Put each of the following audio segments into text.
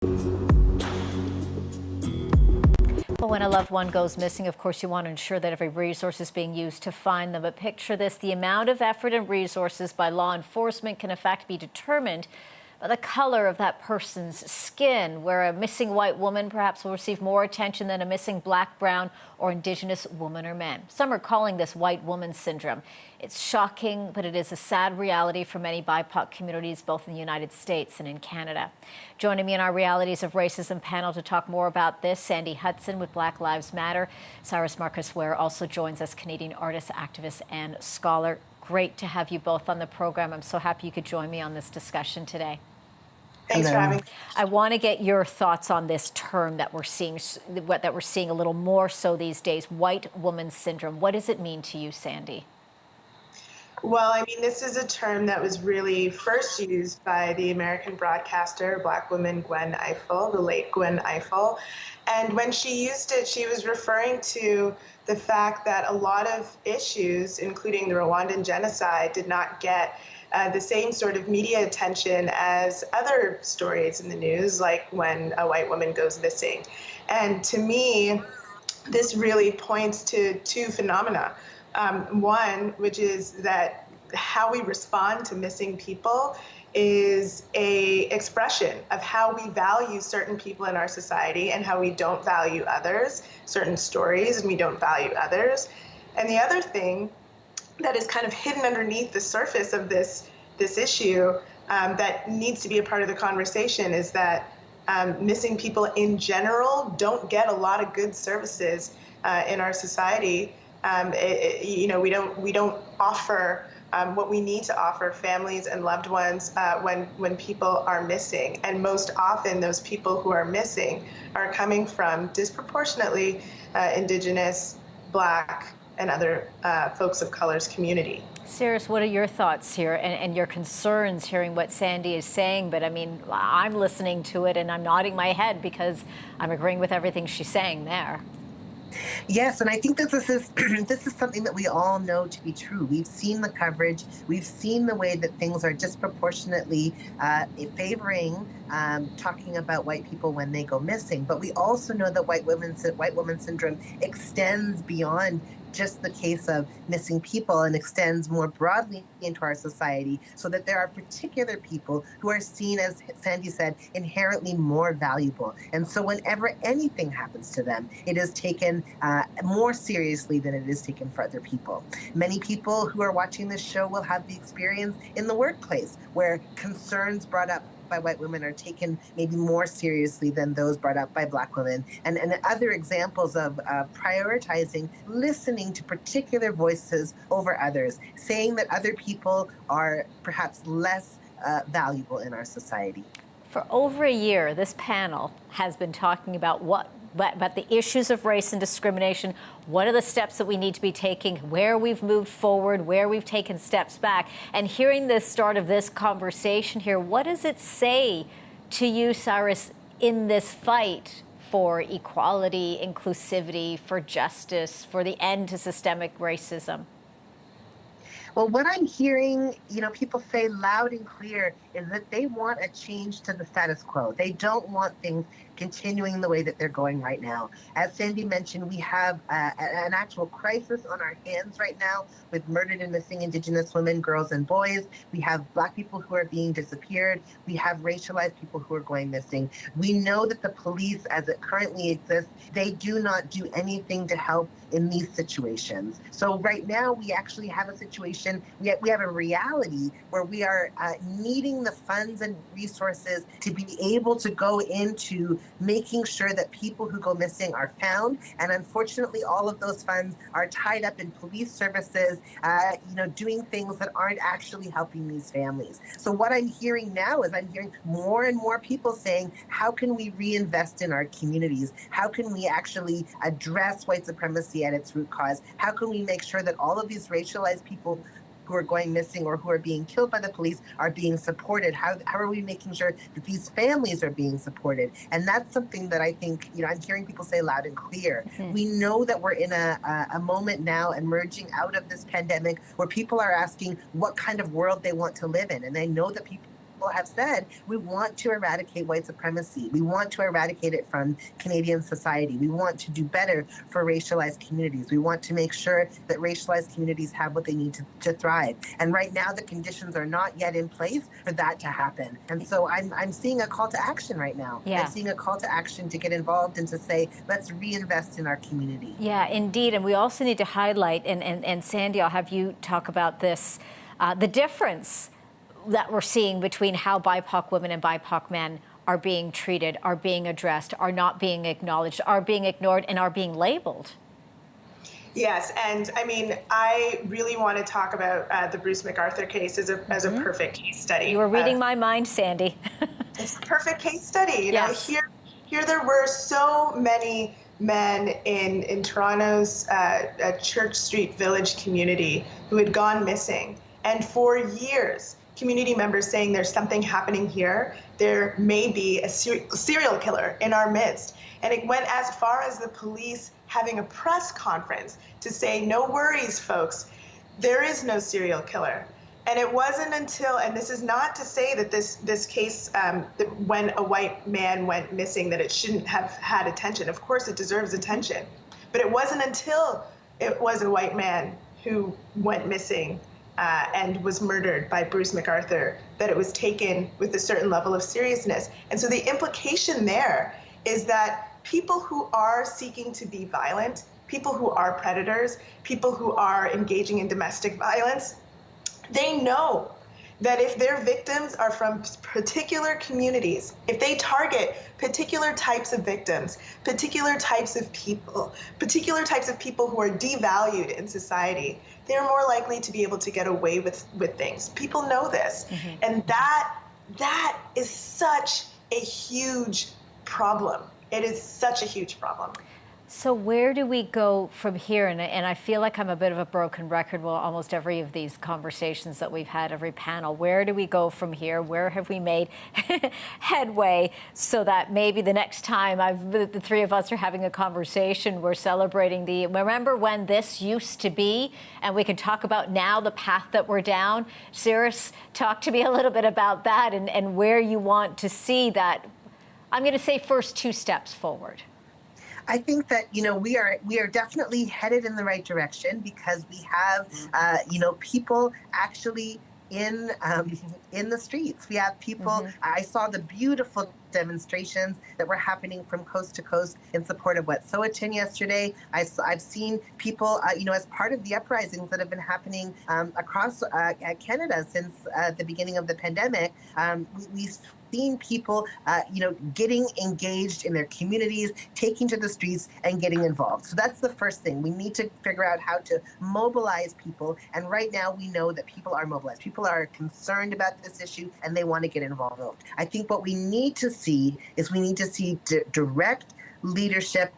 Well, when a loved one goes missing, of course, you want to ensure that every resource is being used to find them. But picture this, the amount of effort and resources by law enforcement can in fact be determined by the color of that person's skin, where a missing white woman perhaps will receive more attention than a missing black, brown, or Indigenous woman or man. Some are calling this white woman syndrome. It's shocking, but it is a sad reality for many BIPOC communities, both in the United States and in Canada. Joining me in our Realities of Racism panel to talk more about this, Sandy Hudson with Black Lives Matter. Cyrus Macarthur also joins us, Canadian artist, activist, and scholar. Great to have you both on the program. I'm so happy you could join me on this discussion today. Thanks for having me. I want to get your thoughts on this term that we're seeing a little more so these days, white woman syndrome. What does it mean to you, Sandy? Well, I mean, this is a term that was really first used by the American broadcaster, Black woman Gwen Ifill, the late Gwen Ifill. And when she used it, she was referring to the fact that a lot of issues, including the Rwandan genocide, did not get the same sort of media attention as other stories in the news, like when a white woman goes missing. And to me, this really points to two phenomena. One, which is that how we respond to missing people is a expression of how we value certain people in our society and how we don't value others, certain stories, and we don't value others. And the other thing that is kind of hidden underneath the surface of this issue that needs to be a part of the conversation is that missing people in general don't get a lot of good services in our society. We don't offer what we need to offer families and loved ones when people are missing. And most often those people who are missing are coming from disproportionately Indigenous, Black, and other folks of color's community. Cyrus, what are your thoughts here and your concerns hearing what Sandy is saying? But I mean, I'm listening to it and I'm nodding my head because I'm agreeing with everything she's saying there. Yes, and I think that this is this is something that we all know to be true. We've seen the coverage, we've seen the way that things are disproportionately favoring talking about white people when they go missing. But we also know that white woman syndrome extends beyond just the case of missing people and extends more broadly into our society, so that there are particular people who are seen, as Sandy said, inherently more valuable. And so whenever anything happens to them, it is taken more seriously than it is taken for other people. Many people who are watching this show will have the experience in the workplace where concerns brought up by white women are taken maybe more seriously than those brought up by Black women. And other examples of prioritizing, listening to particular voices over others, saying that other people are perhaps less valuable in our society. For over a year, this panel has been talking about the issues of race and discrimination. What are the steps that we need to be taking, where we've moved forward, where we've taken steps back? And hearing the start of this conversation here, what does it say to you, Cyrus, in this fight for equality, inclusivity, for justice, for the end to systemic racism? Well, what I'm hearing, people say loud and clear is that they want a change to the status quo. They don't want things continuing the way that they're going right now. As Sandy mentioned, we have an actual crisis on our hands right now with murdered and missing Indigenous women, girls, and boys. We have Black people who are being disappeared. We have racialized people who are going missing. We know that the police, as it currently exists, they do not do anything to help in these situations. So right now, we actually have a situation, we have a reality where we are needing the funds and resources to be able to go into making sure that people who go missing are found. And unfortunately, all of those funds are tied up in police services, doing things that aren't actually helping these families. So what I'm hearing now is I'm hearing more and more people saying, how can we reinvest in our communities? How can we actually address white supremacy at its root cause? How can we make sure that all of these racialized people who are going missing or who are being killed by the police are being supported? How are we making sure that these families are being supported? And that's something that I think, I'm hearing people say loud and clear. Mm-hmm. We know that we're in a moment now emerging out of this pandemic where people are asking what kind of world they want to live in. And I know that people have said, we want to eradicate white supremacy. We want to eradicate it from Canadian society. We want to do better for racialized communities. We want to make sure that racialized communities have what they need to thrive. And right now, the conditions are not yet in place for that to happen. And so I'm seeing a call to action right now. Yeah. I'm seeing a call to action to get involved and to say, let's reinvest in our community. Yeah, indeed. And we also need to highlight, and Sandy, I'll have you talk about this, the difference that we're seeing between how BIPOC women and BIPOC men are being treated, are being addressed, are not being acknowledged, are being ignored, and are being labeled. Yes, and I mean, I really want to talk about the Bruce Macarthur case as a perfect case study. You were reading my mind, Sandy. It's a perfect case study. You know, Yes. here there were so many men in Toronto's Church Street Village community who had gone missing, and for years, community members saying there's something happening here. There may be a serial killer in our midst. And it went as far as the police having a press conference to say, no worries, folks, there is no serial killer. And it wasn't until, and this is not to say that this case, that when a white man went missing, that it shouldn't have had attention. Of course, it deserves attention. But it wasn't until it was a white man who went missing and was murdered by Bruce Macarthur that it was taken with a certain level of seriousness. And so the implication there is that people who are seeking to be violent, people who are predators, people who are engaging in domestic violence, they know that if their victims are from particular communities, if they target particular types of victims, particular types of people who are devalued in society, they're more likely to be able to get away with things. People know this. Mm-hmm. And that is such a huge problem. It is such a huge problem. So where do we go from here? And I feel like I'm a bit of a broken record. Well, almost every of these conversations that we've had, every panel, where do we go from here? Where have we made headway so that maybe the next time the three of us are having a conversation, we're celebrating remember when this used to be? And we can talk about now the path that we're down. Cyrus, talk to me a little bit about that and where you want to see that, I'm going to say, first 2 steps forward. I think that, we are definitely headed in the right direction because we have, people actually in the streets. We have people. Mm-hmm. I saw the beautiful demonstrations that were happening from coast to coast in support of Wet'suwet'en yesterday. I've seen people, as part of the uprisings that have been happening across Canada since the beginning of the pandemic. We've seen people, getting engaged in their communities, taking to the streets and getting involved. So that's the first thing. We need to figure out how to mobilize people. And right now we know that people are mobilized. People are concerned about this issue and they want to get involved. I think what we need to see is direct leadership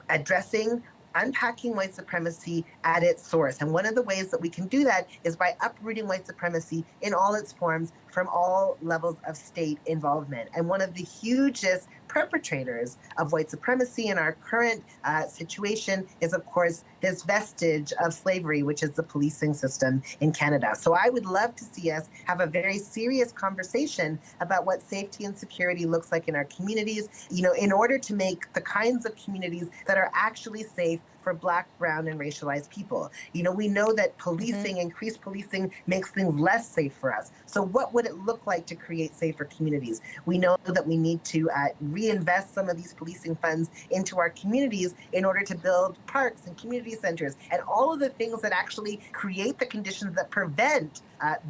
addressing unpacking white supremacy at its source. And one of the ways that we can do that is by uprooting white supremacy in all its forms from all levels of state involvement. And one of the hugest perpetrators of white supremacy in our current situation is, of course, this vestige of slavery, which is the policing system in Canada. So I would love to see us have a very serious conversation about what safety and security looks like in our communities, in order to make the kinds of communities that are actually safe for Black, brown, and racialized people. We know that policing, increased policing, makes things less safe for us. So what would it look like to create safer communities? We know that we need to reinvest some of these policing funds into our communities in order to build parks and community centers and all of the things that actually create the conditions that prevent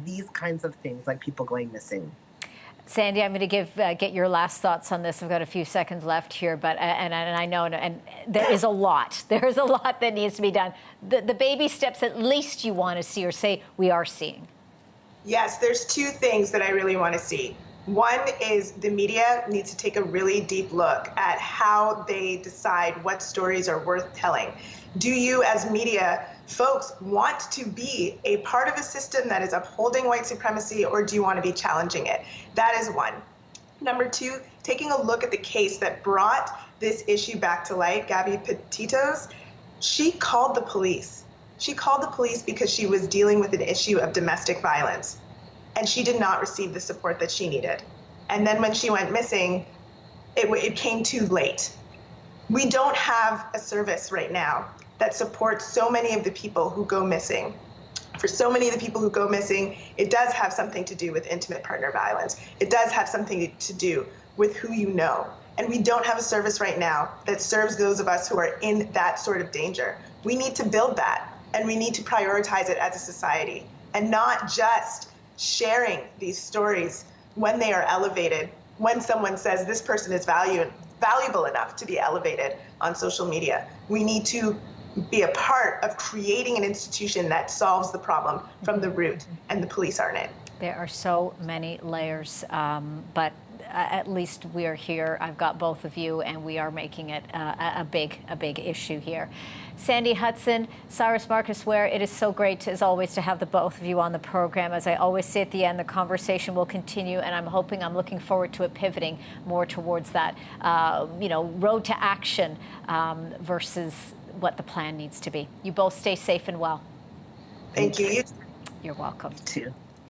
these kinds of things like people going missing. Sandy, I'm going to get your last thoughts on this. I've got a few seconds left here, but and I know, and there is a lot. There is a lot that needs to be done. The baby steps, at least you want to see or say we are seeing. Yes, there's 2 things that I really want to see. One is the media needs to take a really deep look at how they decide what stories are worth telling. Do you, as media folks, want to be a part of a system that is upholding white supremacy, or do you want to be challenging it? That is one. Number 2, taking a look at the case that brought this issue back to light, Gabby Petito's, she called the police. She called the police because she was dealing with an issue of domestic violence. and she did not receive the support that she needed. And then when she went missing, it came too late. We don't have a service right now that supports so many of the people who go missing. For so many of the people who go missing, it does have something to do with intimate partner violence. It does have something to do with who you know. And we don't have a service right now that serves those of us who are in that sort of danger. We need to build that, and we need to prioritize it as a society, and not just sharing these stories when they are elevated, when someone says this person is valuable enough to be elevated on social media. We need to be a part of creating an institution that solves the problem from the root, and the police aren't it. There are so many layers, but at least we're here. I've got both of you, and we are making it a big issue here. Sandy Hudson, Cyrus Marcus Ware, it is so great, as always, to have the both of you on the program. As I always say at the end, the conversation will continue, and I'm looking forward to it pivoting more towards that, road to action versus what the plan needs to be. You both stay safe and well. Thank you. You're welcome. You too.